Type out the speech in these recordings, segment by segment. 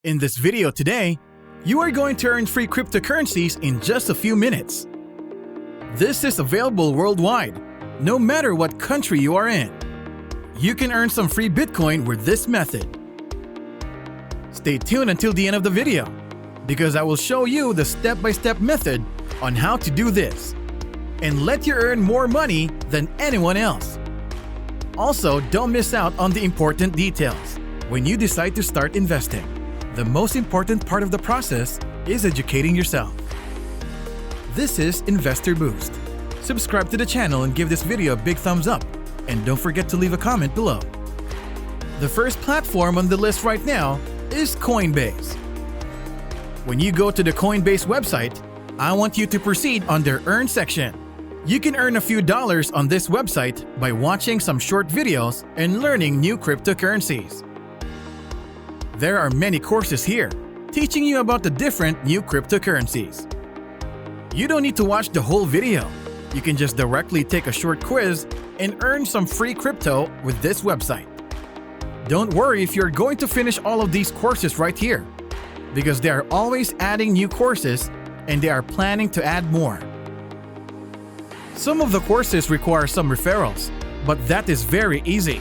In this video today, you are going to earn free cryptocurrencies in just a few minutes. This is available worldwide, no matter what country you are in. You can earn some free Bitcoin with this method. Stay tuned until the end of the video, because I will show you the step-by-step method on how to do this and let you earn more money than anyone else. Also, don't miss out on the important details when you decide to start investing. The most important part of the process is educating yourself. This is Investor Boost. Subscribe to the channel and give this video a big thumbs up, and don't forget to leave a comment below. The first platform on the list right now is Coinbase. When you go to the Coinbase website, I want you to proceed on their Earn section. You can earn a few dollars on this website by watching some short videos and learning new cryptocurrencies. There are many courses here, teaching you about the different new cryptocurrencies. You don't need to watch the whole video. You can just directly take a short quiz and earn some free crypto with this website. Don't worry if you're going to finish all of these courses right here, because they are always adding new courses and they are planning to add more. Some of the courses require some referrals, but that is very easy.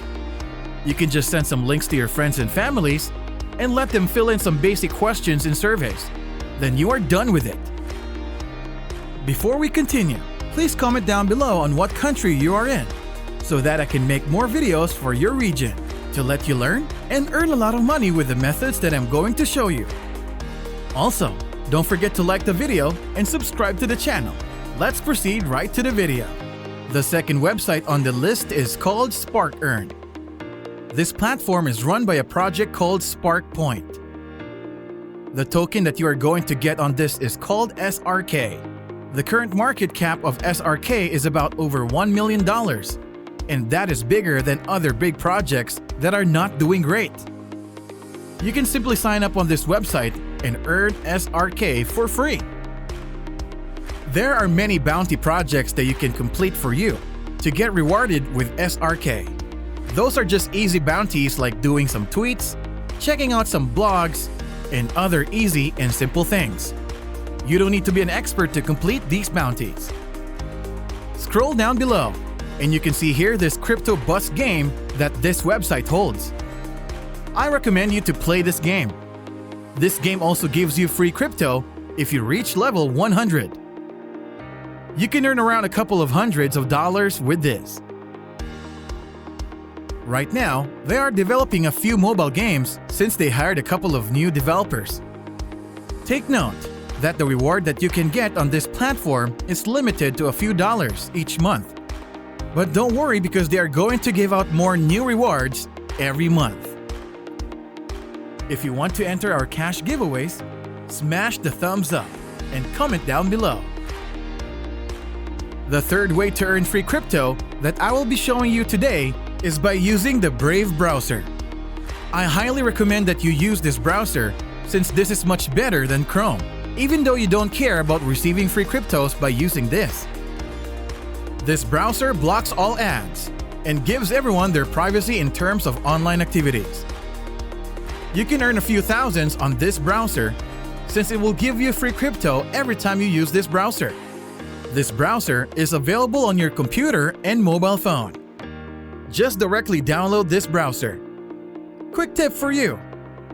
You can just send some links to your friends and families and let them fill in some basic questions and surveys. Then you are done with it. Before we continue, please comment down below on what country you are in, so that I can make more videos for your region to let you learn and earn a lot of money with the methods that I'm going to show you. Also, don't forget to like the video and subscribe to the channel. Let's proceed right to the video. The second website on the list is called SparkEarn. This platform is run by a project called SparkPoint. The token that you are going to get on this is called SRK. The current market cap of SRK is about over $1 million, and that is bigger than other big projects that are not doing great. You can simply sign up on this website and earn SRK for free. There are many bounty projects that you can complete for you to get rewarded with SRK. Those are just easy bounties like doing some tweets, checking out some blogs, and other easy and simple things. You don't need to be an expert to complete these bounties. Scroll down below, and you can see here this crypto bust game that this website holds. I recommend you to play this game. This game also gives you free crypto if you reach level 100. You can earn around a couple of hundreds of dollars with this. Right now, they are developing a few mobile games since they hired a couple of new developers. Take note that the reward that you can get on this platform is limited to a few dollars each month. But don't worry, because they are going to give out more new rewards every month. If you want to enter our cash giveaways, smash the thumbs up and comment down below. The third way to earn free crypto that I will be showing you today is by using the Brave browser. I highly recommend that you use this browser, since this is much better than Chrome, even though you don't care about receiving free cryptos by using this. This browser blocks all ads and gives everyone their privacy in terms of online activities. You can earn a few thousands on this browser, since it will give you free crypto every time you use this browser. This browser is available on your computer and mobile phone. Just directly download this browser. Quick tip for you: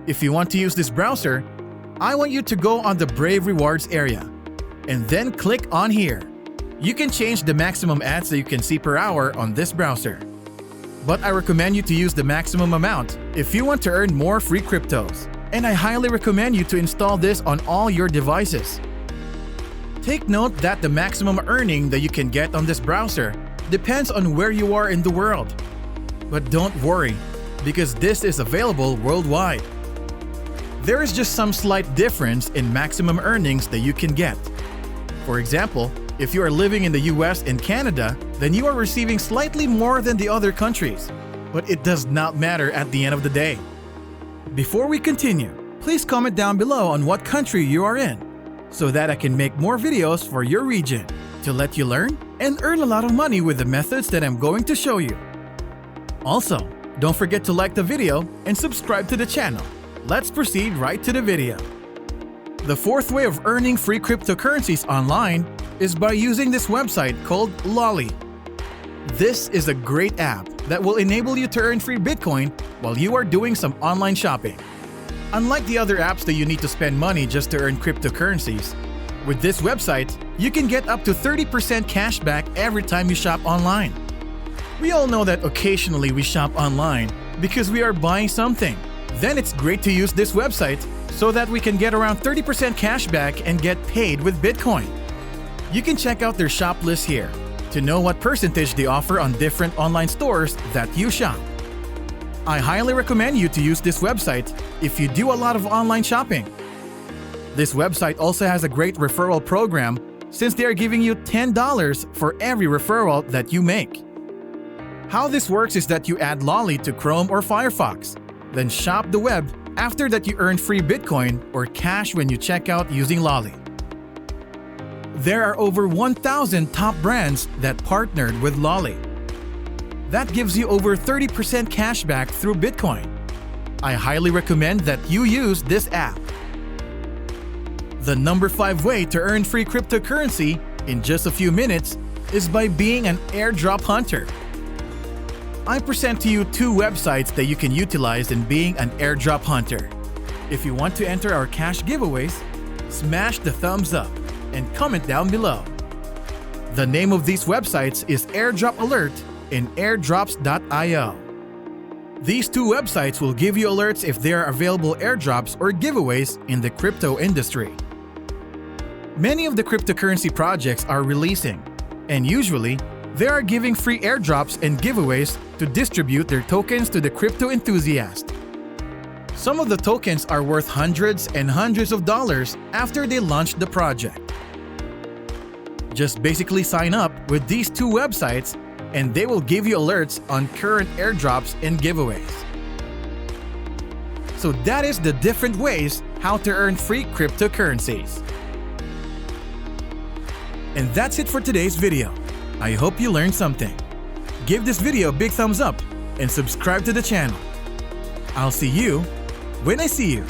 if you want to use this browser, I want you to go on the Brave Rewards area and then click on here. You can change the maximum ads that you can see per hour on this browser, but I recommend you to use the maximum amount if you want to earn more free cryptos, and I highly recommend you to install this on all your devices. Take note that the maximum earning that you can get on this browser depends on where you are in the world. But don't worry, because this is available worldwide. There is just some slight difference in maximum earnings that you can get. For example, if you are living in the US and Canada, then you are receiving slightly more than the other countries. But it does not matter at the end of the day. Before we continue, please comment down below on what country you are in, so that I can make more videos for your region to let you learn and earn a lot of money with the methods that I'm going to show you. Also, don't forget to like the video and subscribe to the channel. Let's proceed right to the video. The fourth way of earning free cryptocurrencies online is by using this website called Loli. This is a great app that will enable you to earn free Bitcoin while you are doing some online shopping. Unlike the other apps that you need to spend money just to earn cryptocurrencies, with this website, you can get up to 30% cash back every time you shop online. We all know that occasionally we shop online because we are buying something. Then it's great to use this website so that we can get around 30% cash back and get paid with Bitcoin. You can check out their shop list here to know what percentage they offer on different online stores that you shop. I highly recommend you to use this website if you do a lot of online shopping. This website also has a great referral program since they are giving you $10 for every referral that you make. How this works is that you add Loli to Chrome or Firefox, then shop the web. After that, you earn free Bitcoin or cash when you check out using Loli. There are over 1,000 top brands that partnered with Loli. That gives you over 30% cash back through Bitcoin. I highly recommend that you use this app. The number 5 way to earn free cryptocurrency in just a few minutes is by being an airdrop hunter. I present to you 2 websites that you can utilize in being an airdrop hunter. If you want to enter our cash giveaways, smash the thumbs up and comment down below. The name of these websites is Airdrop Alert and airdrops.io. These 2 websites will give you alerts if there are available airdrops or giveaways in the crypto industry. Many of the cryptocurrency projects are releasing, and usually, they are giving free airdrops and giveaways to distribute their tokens to the crypto enthusiast. Some of the tokens are worth hundreds and hundreds of dollars after they launch the project. Just basically sign up with these 2 websites and they will give you alerts on current airdrops and giveaways. So that is the different ways how to earn free cryptocurrencies. And that's it for today's video. I hope you learned something. Give this video a big thumbs up and subscribe to the channel. I'll see you when I see you.